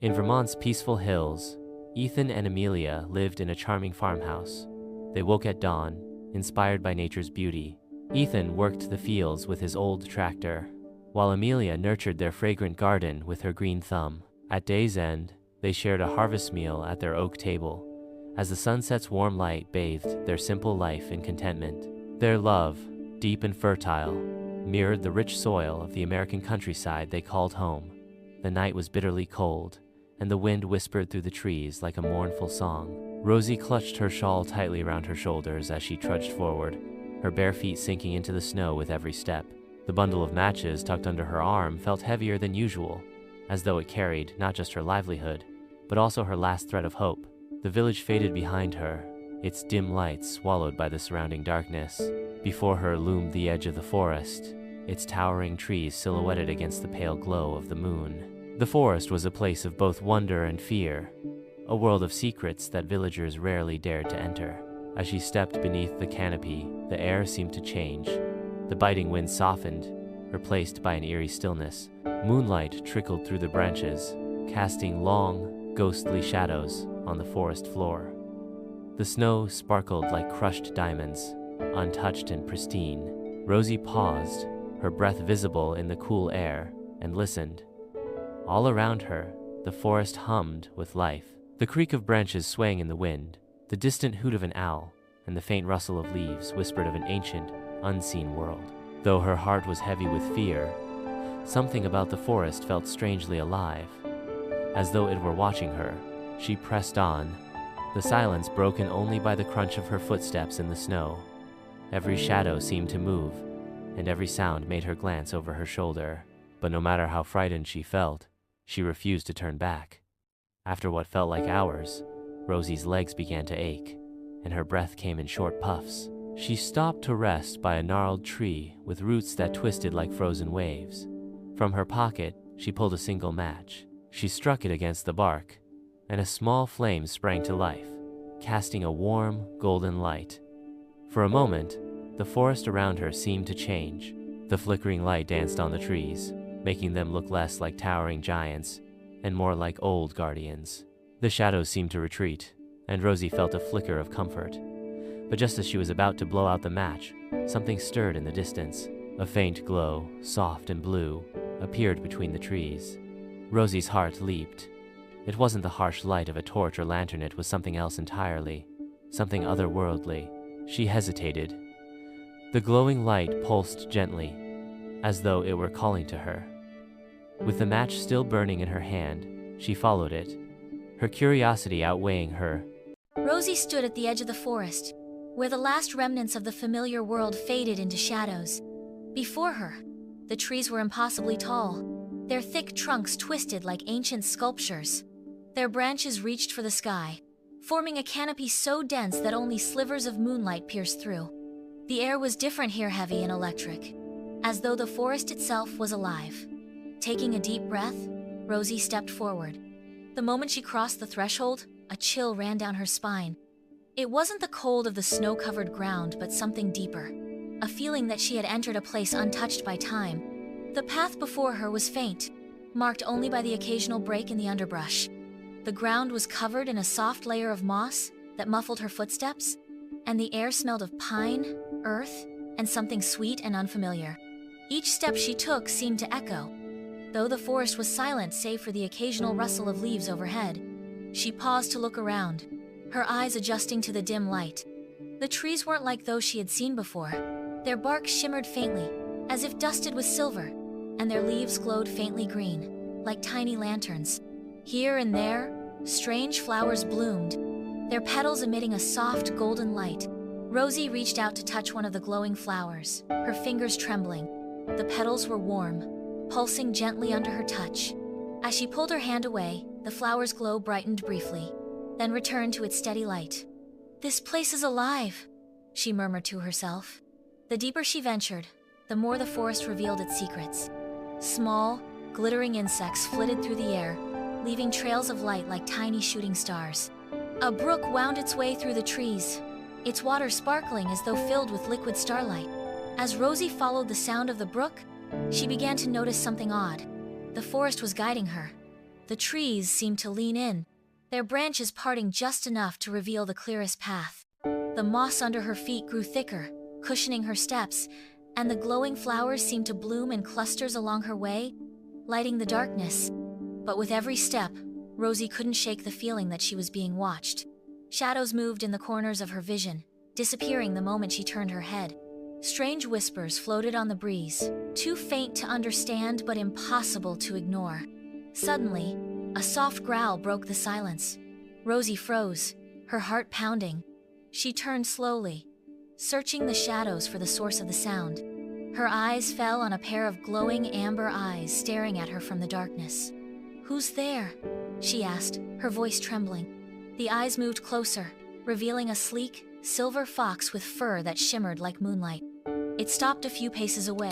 In Vermont's peaceful hills, Ethan and Amelia lived in a charming farmhouse. They woke at dawn, inspired by nature's beauty. Ethan worked the fields with his old tractor, while Amelia nurtured their fragrant garden with her green thumb. At day's end, they shared a harvest meal at their oak table, as the sunset's warm light bathed their simple life in contentment. Their love, deep and fertile, mirrored the rich soil of the American countryside they called home. The night was bitterly cold, and the wind whispered through the trees like a mournful song. Rosie clutched her shawl tightly around her shoulders as she trudged forward, her bare feet sinking into the snow with every step. The bundle of matches tucked under her arm felt heavier than usual, as though it carried not just her livelihood, but also her last thread of hope. The village faded behind her, its dim lights swallowed by the surrounding darkness. Before her loomed the edge of the forest, its towering trees silhouetted against the pale glow of the moon. The forest was a place of both wonder and fear, a world of secrets that villagers rarely dared to enter. As she stepped beneath the canopy, the air seemed to change. The biting wind softened, replaced by an eerie stillness. Moonlight trickled through the branches, casting long, ghostly shadows on the forest floor. The snow sparkled like crushed diamonds, untouched and pristine. Rosie paused, her breath visible in the cool air, and listened. All around her, the forest hummed with life. The creak of branches swaying in the wind, the distant hoot of an owl, and the faint rustle of leaves whispered of an ancient, unseen world. Though her heart was heavy with fear, something about the forest felt strangely alive. As though it were watching her, she pressed on, the silence broken only by the crunch of her footsteps in the snow. Every shadow seemed to move, and every sound made her glance over her shoulder. But no matter how frightened she felt, she refused to turn back. After what felt like hours, Rosie's legs began to ache, and her breath came in short puffs. She stopped to rest by a gnarled tree with roots that twisted like frozen waves. From her pocket, she pulled a single match. She struck it against the bark, and a small flame sprang to life, casting a warm, golden light. For a moment, the forest around her seemed to change. The flickering light danced on the trees, making them look less like towering giants and more like old guardians. The shadows seemed to retreat, and Rosie felt a flicker of comfort. But just as she was about to blow out the match, something stirred in the distance. A faint glow, soft and blue, appeared between the trees. Rosie's heart leaped. It wasn't the harsh light of a torch or lantern, it was something else entirely, something otherworldly. She hesitated. The glowing light pulsed gently, as though it were calling to her. With the match still burning in her hand, she followed it, her curiosity outweighing her. Rosie stood at the edge of the forest, where the last remnants of the familiar world faded into shadows. Before her, the trees were impossibly tall, their thick trunks twisted like ancient sculptures. Their branches reached for the sky, forming a canopy so dense that only slivers of moonlight pierced through. The air was different here, heavy and electric, as though the forest itself was alive. Taking a deep breath, Rosie stepped forward. The moment she crossed the threshold, a chill ran down her spine. It wasn't the cold of the snow-covered ground, but something deeper. A feeling that she had entered a place untouched by time. The path before her was faint, marked only by the occasional break in the underbrush. The ground was covered in a soft layer of moss that muffled her footsteps, and the air smelled of pine, earth, and something sweet and unfamiliar. Each step she took seemed to echo, though the forest was silent save for the occasional rustle of leaves overhead. She paused to look around, her eyes adjusting to the dim light. The trees weren't like those she had seen before. Their bark shimmered faintly, as if dusted with silver, and their leaves glowed faintly green, like tiny lanterns. Here and there, strange flowers bloomed, their petals emitting a soft golden light. Rosie reached out to touch one of the glowing flowers, her fingers trembling. The petals were warm, pulsing gently under her touch. As she pulled her hand away, the flower's glow brightened briefly, then returned to its steady light. "This place is alive," she murmured to herself. The deeper she ventured, the more the forest revealed its secrets. Small, glittering insects flitted through the air, leaving trails of light like tiny shooting stars. A brook wound its way through the trees, its water sparkling as though filled with liquid starlight. As Rosie followed the sound of the brook, she began to notice something odd. The forest was guiding her, The trees seemed to lean in, their branches parting just enough to reveal the clearest path. The moss under her feet grew thicker, cushioning her steps, and the glowing flowers seemed to bloom in clusters along her way, lighting the darkness. But with every step, Rosie couldn't shake the feeling that she was being watched. Shadows moved in the corners of her vision, disappearing the moment she turned her head. Strange whispers floated on the breeze, too faint to understand but impossible to ignore. Suddenly, a soft growl broke the silence. Rosie froze, her heart pounding. She turned slowly, searching the shadows for the source of the sound. Her eyes fell on a pair of glowing amber eyes staring at her from the darkness. "Who's there?" she asked, her voice trembling. The eyes moved closer, revealing a sleek, silver fox with fur that shimmered like moonlight. It stopped a few paces away,